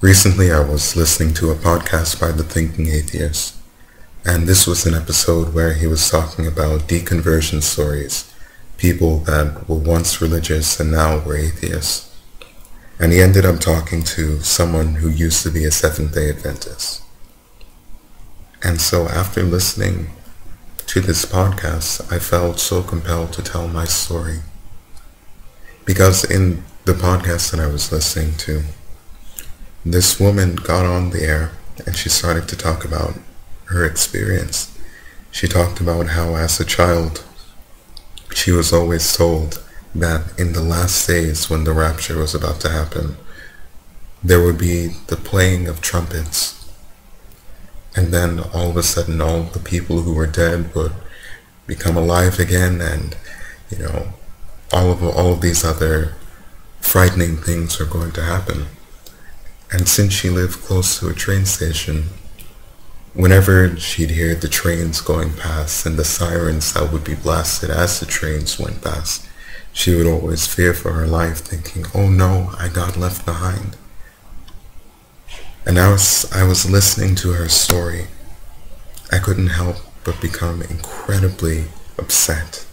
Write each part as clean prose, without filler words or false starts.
Recently, I was listening to a podcast by the Thinking Atheist, and this was an episode where he was talking about deconversion stories, people that were once religious and now were atheists. And he ended up talking to someone who used to be a Seventh-day Adventist. And so after listening to this podcast, I felt so compelled to tell my story. Because in the podcast that I was listening to, this woman got on the air and she started to talk about her experience. She talked about how as a child she was always told that in the last days when the rapture was about to happen, there would be the playing of trumpets, and then all of a sudden all the people who were dead would become alive again, and all of these other frightening things were going to happen. And since she lived close to a train station, whenever she'd hear the trains going past and the sirens that would be blasted as the trains went past, she would always fear for her life, thinking, "Oh no, I got left behind." And I was listening to her story, I couldn't help but become incredibly upset,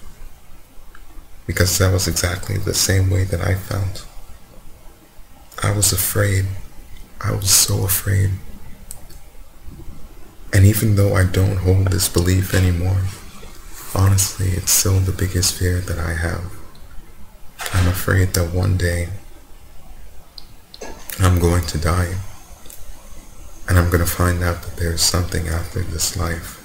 because that was exactly the same way that I felt. I was afraid. I was so afraid. And even though I don't hold this belief anymore, honestly, it's still the biggest fear that I have. I'm afraid that one day I'm going to die, and I'm going to find out that there's something after this life.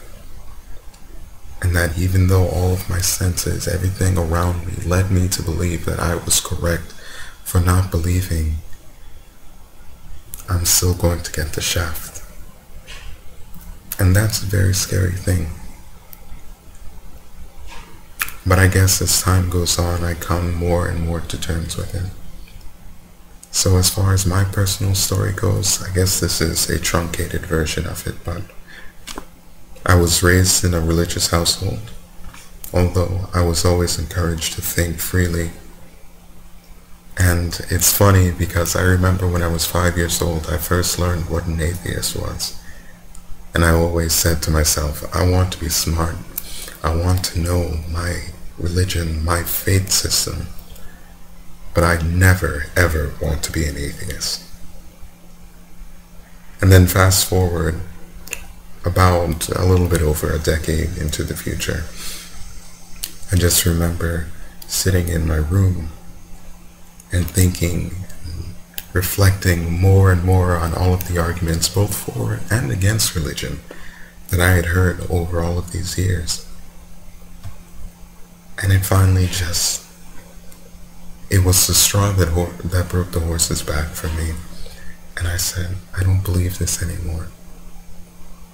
And that even though all of my senses, everything around me, led me to believe that I was correct for not believing, I'm still going to get the shaft. And that's a very scary thing. But I guess as time goes on, I come more and more to terms with it. So as far as my personal story goes, I guess this is a truncated version of it, but I was raised in a religious household, although I was always encouraged to think freely. And it's funny because I remember when I was 5 years old, I first learned what an atheist was. And I always said to myself, I want to be smart. I want to know my religion, my faith system. But I never, ever want to be an atheist. And then fast forward about a little bit over a decade into the future, I just remember sitting in my room and thinking, reflecting more and more on all of the arguments, both for and against religion, that I had heard over all of these years. And it finally it was the straw that broke the horse's back for me. And I said, I don't believe this anymore.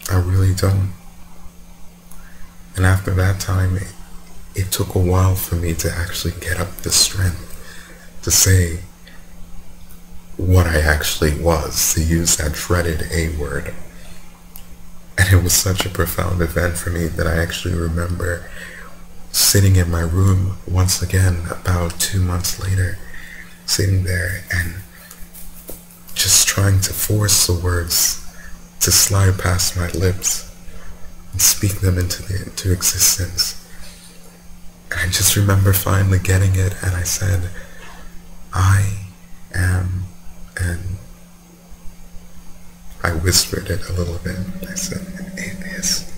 I really don't. And after that time, it took a while for me to actually get up the strength to say what I actually was, to use that dreaded A word. And it was such a profound event for me that I actually remember sitting in my room once again about 2 months later, sitting there and just trying to force the words to slide past my lips and speak them into existence. And I just remember finally getting it, and I said, I am I whispered it a little bit. I said, an atheist.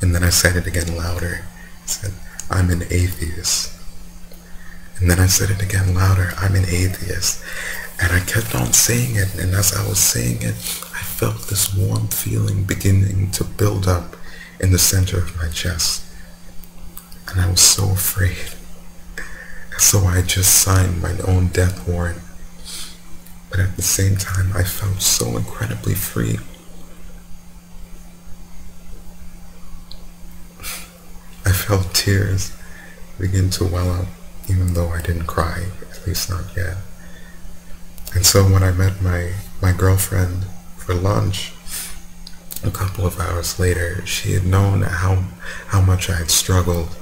And then I said it again louder. I said, I'm an atheist. And then I said it again louder, I'm an atheist. And I kept on saying it, and as I was saying it, I felt this warm feeling beginning to build up in the center of my chest. And I was so afraid. So I just signed my own death warrant. But at the same time, I felt so incredibly free. I felt tears begin to well up, even though I didn't cry, at least not yet. And so when I met my girlfriend for lunch, a couple of hours later, she had known how much I had struggled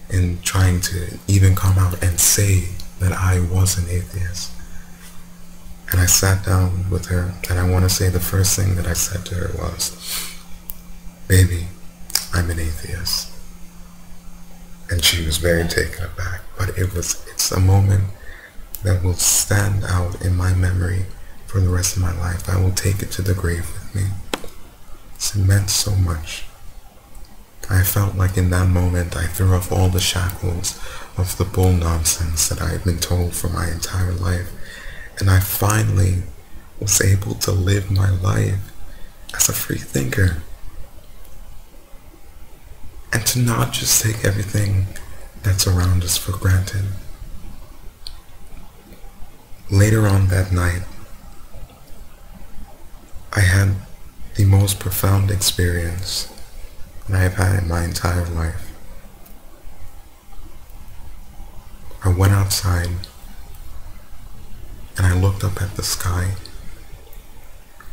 in trying to even come out and say that I was an atheist. And I sat down with her, and I want to say the first thing that I said to her was, "Baby, I'm an atheist." And she was very taken aback, but it's a moment that will stand out in my memory for the rest of my life. I will take it to the grave with me. It meant so much. I felt like in that moment I threw off all the shackles of the bull nonsense that I had been told for my entire life, and I finally was able to live my life as a free thinker, and to not just take everything that's around us for granted. Later on that night, I had the most profound experience that I have had in my entire life. I went outside and I looked up at the sky,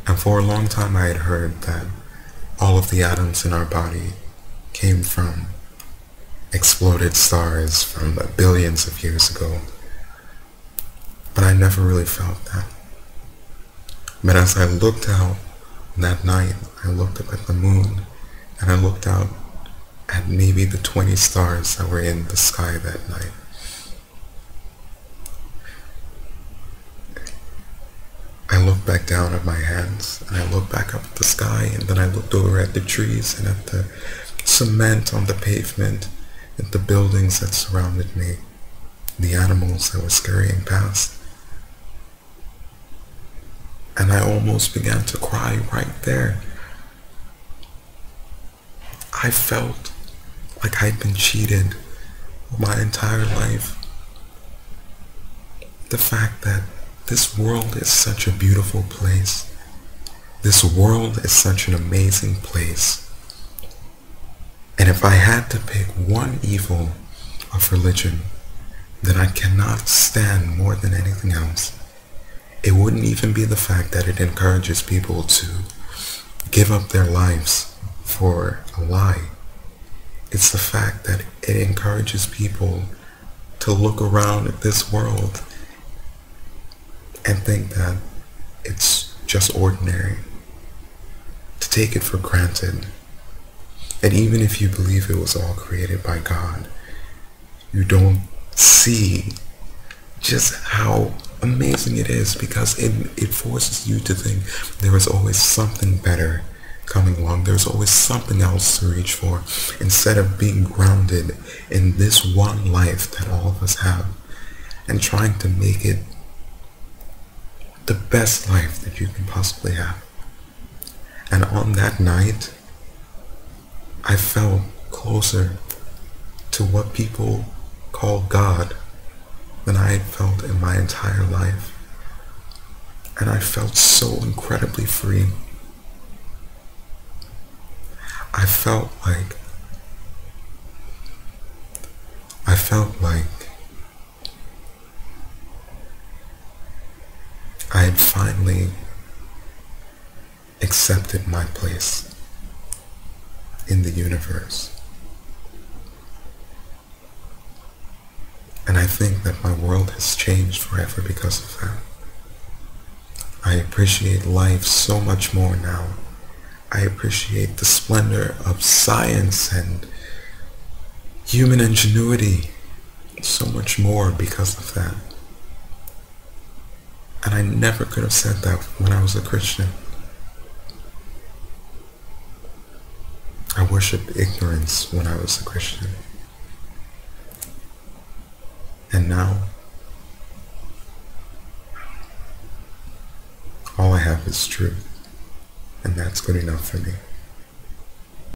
and for a long time I had heard that all of the atoms in our body came from exploded stars from billions of years ago, but I never really felt that. But as I looked out that night, I looked up at the moon, and I looked out at maybe the 20 stars that were in the sky that night. I looked back down at my hands, and I looked back up at the sky, and then I looked over at the trees and at the cement on the pavement, at the buildings that surrounded me, the animals that were scurrying past. And I almost began to cry right there. I felt like I'd been cheated my entire life. The fact that this world is such a beautiful place. This world is such an amazing place. And if I had to pick one evil of religion that I cannot stand more than anything else, it wouldn't even be the fact that it encourages people to give up their lives for a lie. It's the fact that it encourages people to look around at this world and think that it's just ordinary, to take it for granted. And even if you believe it was all created by God, you don't see just how amazing it is, because it forces you to think there is always something better coming along. There's always something else to reach for, instead of being grounded in this one life that all of us have and trying to make it the best life that you can possibly have. And on that night, I felt closer to what people call God than I had felt in my entire life. And I felt so incredibly free. I felt like I had finally accepted my place in the universe. And I think that my world has changed forever because of that. I appreciate life so much more now. I appreciate the splendor of science and human ingenuity so much more because of that. And I never could have said that when I was a Christian. I worshipped ignorance when I was a Christian. And now, all I have is truth, and that's good enough for me.